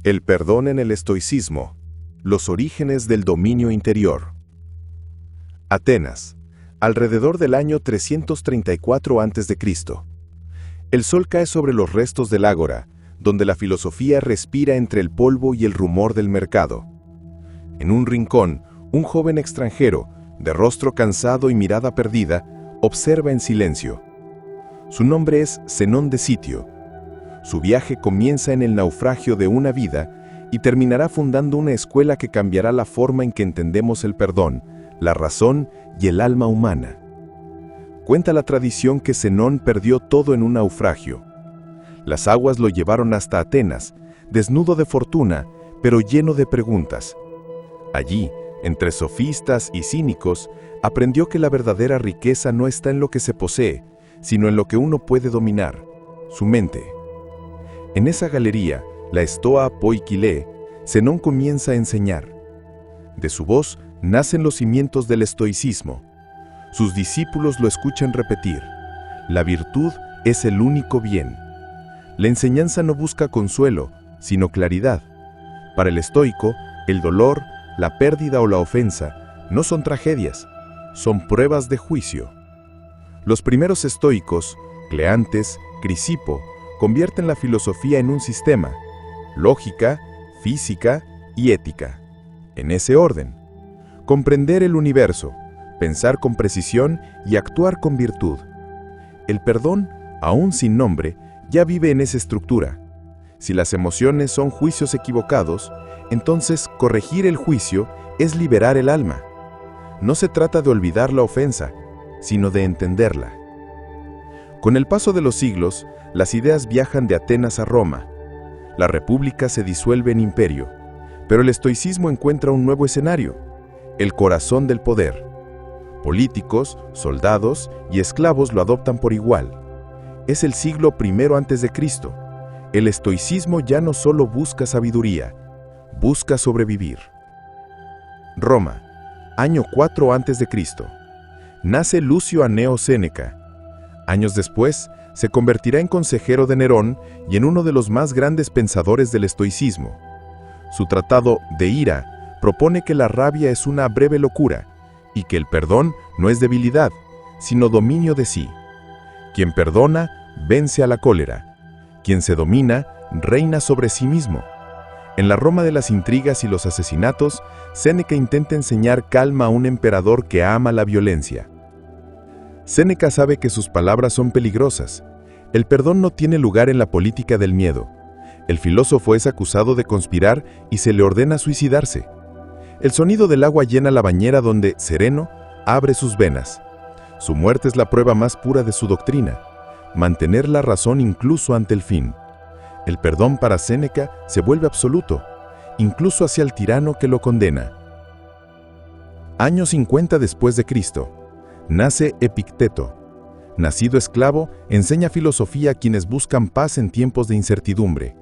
El perdón en el estoicismo. Los orígenes del dominio interior. Atenas, alrededor del año 334 a.C. El sol cae sobre los restos del ágora, donde la filosofía respira entre el polvo y el rumor del mercado. En un rincón, un joven extranjero, de rostro cansado y mirada perdida, observa en silencio. Su nombre es Zenón de Sitio. Su viaje comienza en el naufragio de una vida y terminará fundando una escuela que cambiará la forma en que entendemos el perdón, la razón y el alma humana. Cuenta la tradición que Zenón perdió todo en un naufragio. Las aguas lo llevaron hasta Atenas, desnudo de fortuna, pero lleno de preguntas. Allí, entre sofistas y cínicos, aprendió que la verdadera riqueza no está en lo que se posee, sino en lo que uno puede dominar, su mente. En esa galería, la Stoa Poikile, Zenón comienza a enseñar. De su voz nacen los cimientos del estoicismo. Sus discípulos lo escuchan repetir: la virtud es el único bien. La enseñanza no busca consuelo, sino claridad. Para el estoico, el dolor, la pérdida o la ofensa no son tragedias, son pruebas de juicio. Los primeros estoicos, Cleantes, Crisipo, convierten la filosofía en un sistema: lógica, física y ética. En ese orden: comprender el universo, pensar con precisión y actuar con virtud. El perdón, aún sin nombre, ya vive en esa estructura. Si las emociones son juicios equivocados, entonces corregir el juicio es liberar el alma. No se trata de olvidar la ofensa, sino de entenderla. Con el paso de los siglos, las ideas viajan de Atenas a Roma. La república se disuelve en imperio, pero el estoicismo encuentra un nuevo escenario: el corazón del poder. Políticos, soldados y esclavos lo adoptan por igual. Es el siglo I a.C. El estoicismo ya no solo busca sabiduría, busca sobrevivir. Roma, año 4 a.C. Nace Lucio Anneo Séneca. Años después, se convertirá en consejero de Nerón y en uno de los más grandes pensadores del estoicismo. Su tratado De Ira propone que la rabia es una breve locura y que el perdón no es debilidad, sino dominio de sí. Quien perdona, vence a la cólera. Quien se domina, reina sobre sí mismo. En la Roma de las intrigas y los asesinatos, Séneca intenta enseñar calma a un emperador que ama la violencia. Séneca sabe que sus palabras son peligrosas. El perdón no tiene lugar en la política del miedo. El filósofo es acusado de conspirar y se le ordena suicidarse. El sonido del agua llena la bañera donde, sereno, abre sus venas. Su muerte es la prueba más pura de su doctrina: mantener la razón incluso ante el fin. El perdón para Séneca se vuelve absoluto, incluso hacia el tirano que lo condena. Año 50 después de Cristo, nace Epicteto. Nacido esclavo, enseña filosofía a quienes buscan paz en tiempos de incertidumbre.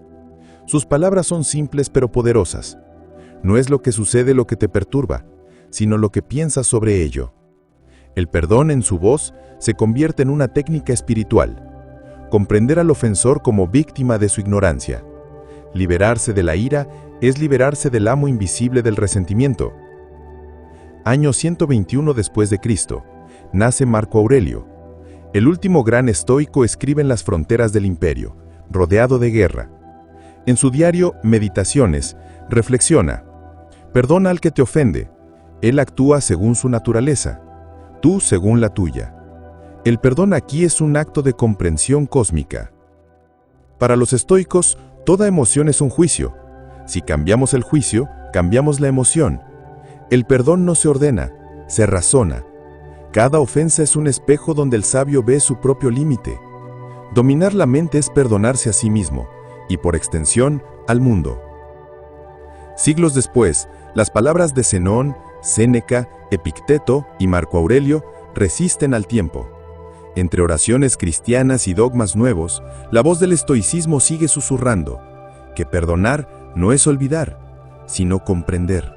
Sus palabras son simples pero poderosas. No es lo que sucede lo que te perturba, sino lo que piensas sobre ello. El perdón en su voz se convierte en una técnica espiritual. Comprender al ofensor como víctima de su ignorancia. Liberarse de la ira es liberarse del amo invisible del resentimiento. Año 121 después de Cristo, nace Marco Aurelio. El último gran estoico escribe en las fronteras del imperio, rodeado de guerra. En su diario Meditaciones, reflexiona: perdona al que te ofende. Él actúa según su naturaleza, tú según la tuya. El perdón aquí es un acto de comprensión cósmica. Para los estoicos, toda emoción es un juicio. Si cambiamos el juicio, cambiamos la emoción. El perdón no se ordena, se razona. Cada ofensa es un espejo donde el sabio ve su propio límite. Dominar la mente es perdonarse a sí mismo, y por extensión, al mundo. Siglos después, las palabras de Zenón, Séneca, Epicteto y Marco Aurelio resisten al tiempo. Entre oraciones cristianas y dogmas nuevos, la voz del estoicismo sigue susurrando que perdonar no es olvidar, sino comprender.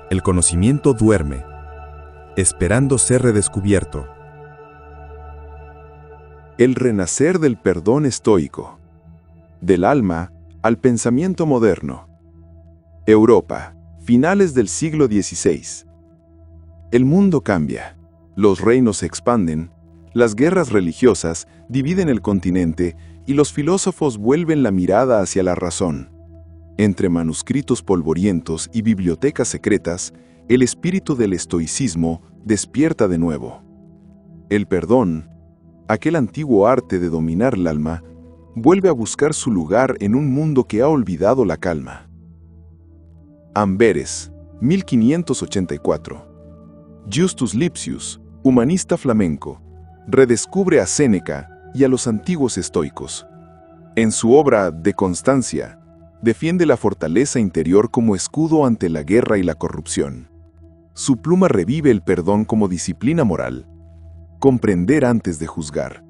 El conocimiento duerme, esperando ser redescubierto. El renacer del perdón estoico. Del alma al pensamiento moderno. Europa, finales del siglo XVI. El mundo cambia, los reinos se expanden, las guerras religiosas dividen el continente y los filósofos vuelven la mirada hacia la razón. Entre manuscritos polvorientos y bibliotecas secretas, el espíritu del estoicismo despierta de nuevo. El perdón, aquel antiguo arte de dominar el alma, vuelve a buscar su lugar en un mundo que ha olvidado la calma. Amberes, 1584. Justus Lipsius, humanista flamenco, redescubre a Séneca y a los antiguos estoicos. En su obra De Constancia, defiende la fortaleza interior como escudo ante la guerra y la corrupción. Su pluma revive el perdón como disciplina moral, comprender antes de juzgar,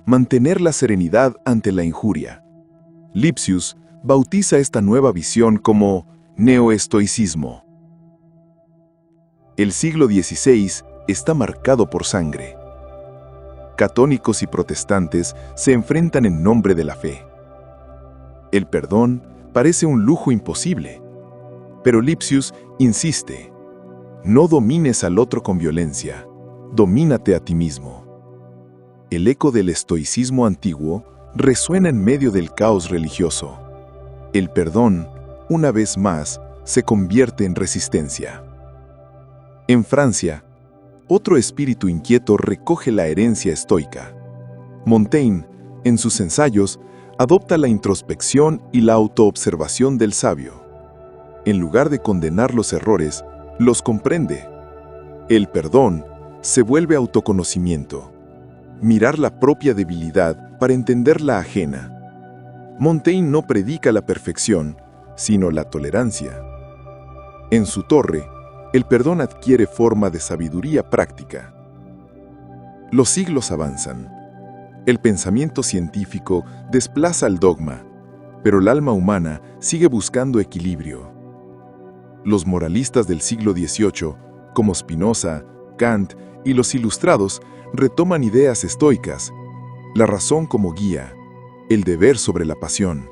mantener la serenidad ante la injuria. Lipsius bautiza esta nueva visión como neoestoicismo. El siglo XVI está marcado por sangre. Católicos y protestantes se enfrentan en nombre de la fe. El perdón parece un lujo imposible, pero Lipsius insiste: no domines al otro con violencia, domínate a ti mismo. El eco del estoicismo antiguo resuena en medio del caos religioso. El perdón, una vez más, se convierte en resistencia. En Francia, otro espíritu inquieto recoge la herencia estoica. Montaigne, en sus ensayos, adopta la introspección y la autoobservación del sabio. En lugar de condenar los errores, los comprende. El perdón se vuelve autoconocimiento. Mirar la propia debilidad para entender la ajena. Montaigne no predica la perfección, sino la tolerancia. En su torre, el perdón adquiere forma de sabiduría práctica. Los siglos avanzan. El pensamiento científico desplaza el dogma, pero el alma humana sigue buscando equilibrio. Los moralistas del siglo XVIII, como Spinoza, Kant y los ilustrados, retoman ideas estoicas, la razón como guía, el deber sobre la pasión.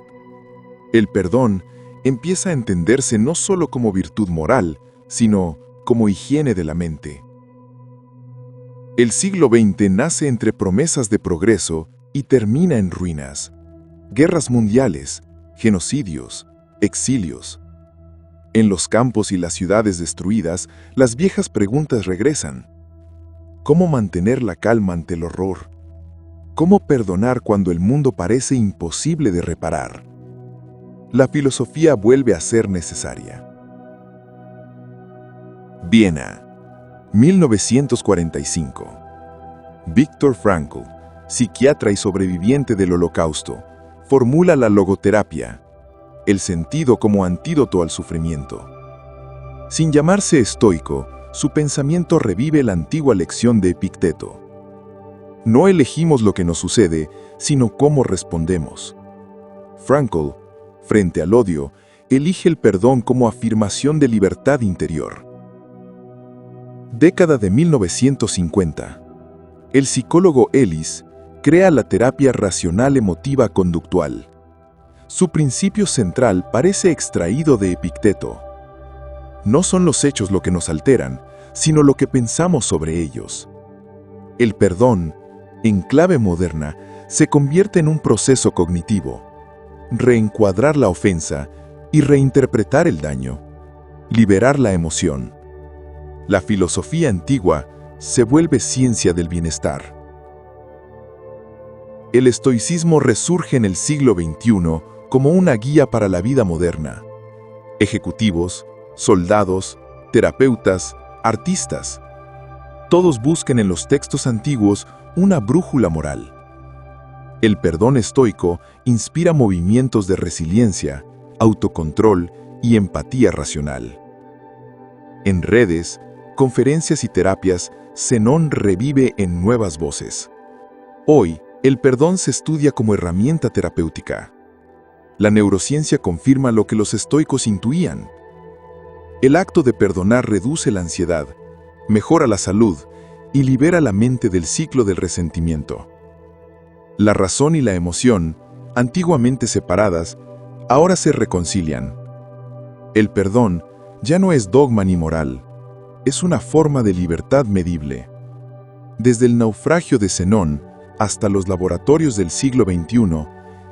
El perdón empieza a entenderse no solo como virtud moral, sino como higiene de la mente. El siglo XX nace entre promesas de progreso y termina en ruinas. Guerras mundiales, genocidios, exilios. En los campos y las ciudades destruidas, las viejas preguntas regresan. ¿Cómo mantener la calma ante el horror? ¿Cómo perdonar cuando el mundo parece imposible de reparar? La filosofía vuelve a ser necesaria. Viena, 1945. Viktor Frankl, psiquiatra y sobreviviente del Holocausto, formula la logoterapia, el sentido como antídoto al sufrimiento. Sin llamarse estoico, su pensamiento revive la antigua lección de Epicteto. No elegimos lo que nos sucede, sino cómo respondemos. Frankl, frente al odio, elige el perdón como afirmación de libertad interior. Década de 1950. El psicólogo Ellis crea la terapia racional emotiva conductual. Su principio central parece extraído de Epicteto. No son los hechos lo que nos alteran, sino lo que pensamos sobre ellos. El perdón, en clave moderna, se convierte en un proceso cognitivo. Reencuadrar la ofensa y reinterpretar el daño. Liberar la emoción. La filosofía antigua se vuelve ciencia del bienestar. El estoicismo resurge en el siglo XXI como una guía para la vida moderna. Ejecutivos, soldados, terapeutas, artistas. Todos buscan en los textos antiguos una brújula moral. El perdón estoico inspira movimientos de resiliencia, autocontrol y empatía racional. En redes, conferencias y terapias, Zenón revive en nuevas voces. Hoy, el perdón se estudia como herramienta terapéutica. La neurociencia confirma lo que los estoicos intuían. El acto de perdonar reduce la ansiedad, mejora la salud y libera la mente del ciclo del resentimiento. La razón y la emoción, antiguamente separadas, Ahora se reconcilian. El perdón ya no es dogma ni moral, es una forma de libertad medible. Desde el naufragio de Zenón hasta los laboratorios del siglo XXI,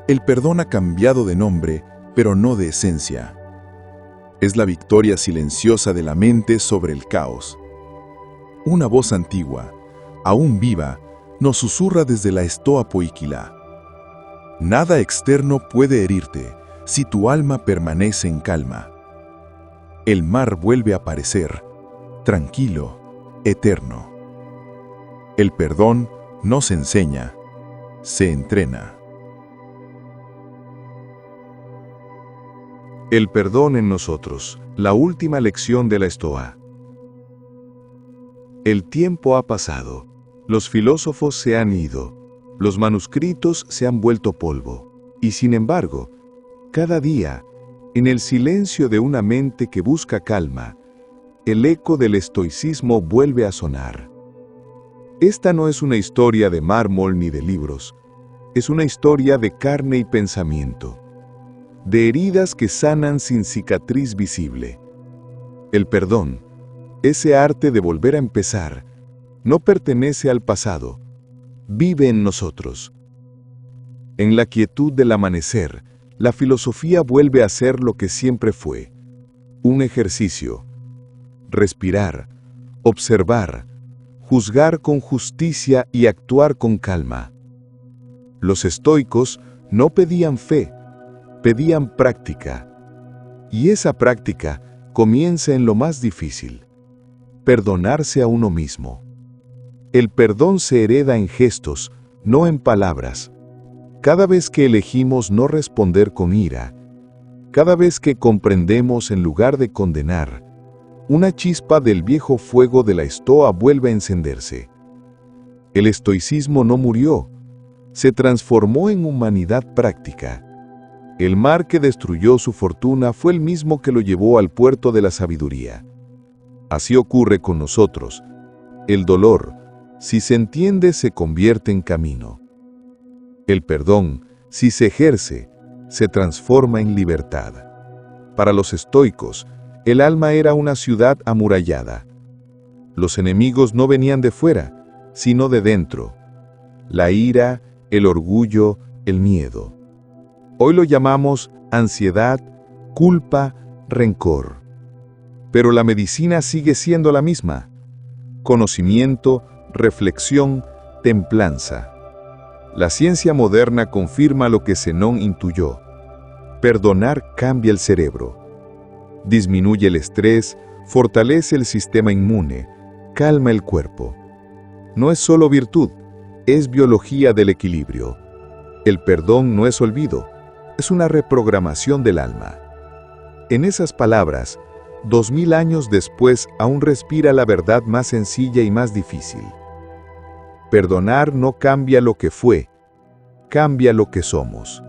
el perdón ha cambiado de nombre, pero no de esencia. Es la victoria silenciosa de la mente sobre el caos. Una voz antigua, aún viva, nos susurra desde la Estoa Poiquila. Nada externo puede herirte si tu alma permanece en calma. El mar vuelve a aparecer, tranquilo, eterno. El perdón no se enseña, se entrena. El perdón en nosotros, la última lección de la Estoa. El tiempo ha pasado, los filósofos se han ido, los manuscritos se han vuelto polvo, y sin embargo, cada día, en el silencio de una mente que busca calma, el eco del estoicismo vuelve a sonar. Esta no es una historia de mármol ni de libros, es una historia de carne y pensamiento, de heridas que sanan sin cicatriz visible. El perdón, ese arte de volver a empezar, no pertenece al pasado, vive en nosotros. En la quietud del amanecer, la filosofía vuelve a ser lo que siempre fue, un ejercicio. Respirar, observar, juzgar con justicia y actuar con calma. Los estoicos no pedían fe, pedían práctica. Y esa práctica comienza en lo más difícil, perdonarse a uno mismo. El perdón se hereda en gestos, no en palabras. Cada vez que elegimos no responder con ira, cada vez que comprendemos en lugar de condenar, una chispa del viejo fuego de la Estoa vuelve a encenderse. El estoicismo no murió, se transformó en humanidad práctica. El mar que destruyó su fortuna fue el mismo que lo llevó al puerto de la sabiduría. Así ocurre con nosotros. El dolor, si se entiende, se convierte en camino. El perdón, si se ejerce, se transforma en libertad. Para los estoicos, el alma era una ciudad amurallada. Los enemigos no venían de fuera, sino de dentro. La ira, el orgullo, el miedo. Hoy lo llamamos ansiedad, culpa, rencor. Pero la medicina sigue siendo la misma. Conocimiento, reflexión, templanza. La ciencia moderna confirma lo que Zenón intuyó. Perdonar cambia el cerebro. Disminuye el estrés, fortalece el sistema inmune, calma el cuerpo. No es solo virtud, es biología del equilibrio. El perdón no es olvido, es una reprogramación del alma. En esas palabras, 2000 años después aún respira la verdad más sencilla y más difícil. Perdonar no cambia lo que fue, cambia lo que somos.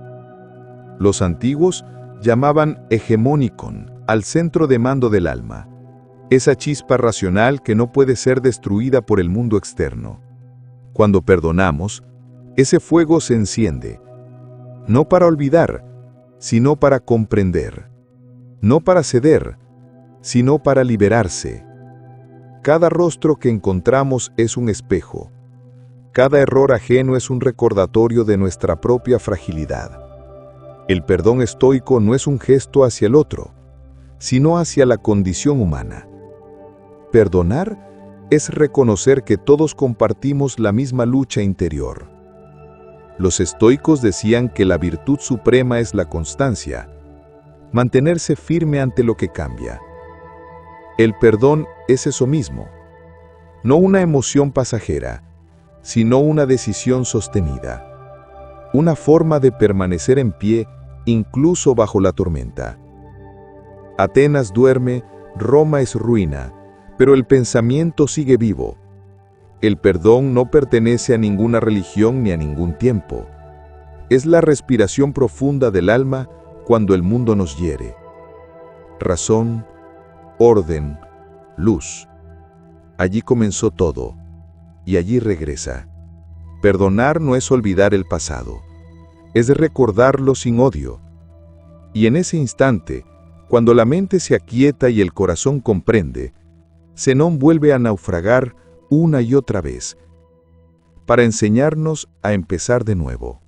Los antiguos llamaban hegemónicon al centro de mando del alma, esa chispa racional que no puede ser destruida por el mundo externo. Cuando perdonamos, ese fuego se enciende, no para olvidar, sino para comprender, no para ceder, sino para liberarse. Cada rostro que encontramos es un espejo. Cada error ajeno es un recordatorio de nuestra propia fragilidad. El perdón estoico no es un gesto hacia el otro, sino hacia la condición humana. Perdonar es reconocer que todos compartimos la misma lucha interior. Los estoicos decían que la virtud suprema es la constancia, mantenerse firme ante lo que cambia. El perdón es eso mismo, no una emoción pasajera, sino una decisión sostenida, una forma de permanecer en pie incluso bajo la tormenta. Atenas duerme, Roma es ruina, pero el pensamiento sigue vivo. El perdón no pertenece a ninguna religión ni a ningún tiempo. Es la respiración profunda del alma cuando el mundo nos hiere. Razón, orden, luz. Allí comenzó todo, y allí regresa. Perdonar no es olvidar el pasado, es recordarlo sin odio. Y en ese instante, cuando la mente se aquieta y el corazón comprende, Zenón vuelve a naufragar una y otra vez, para enseñarnos a empezar de nuevo.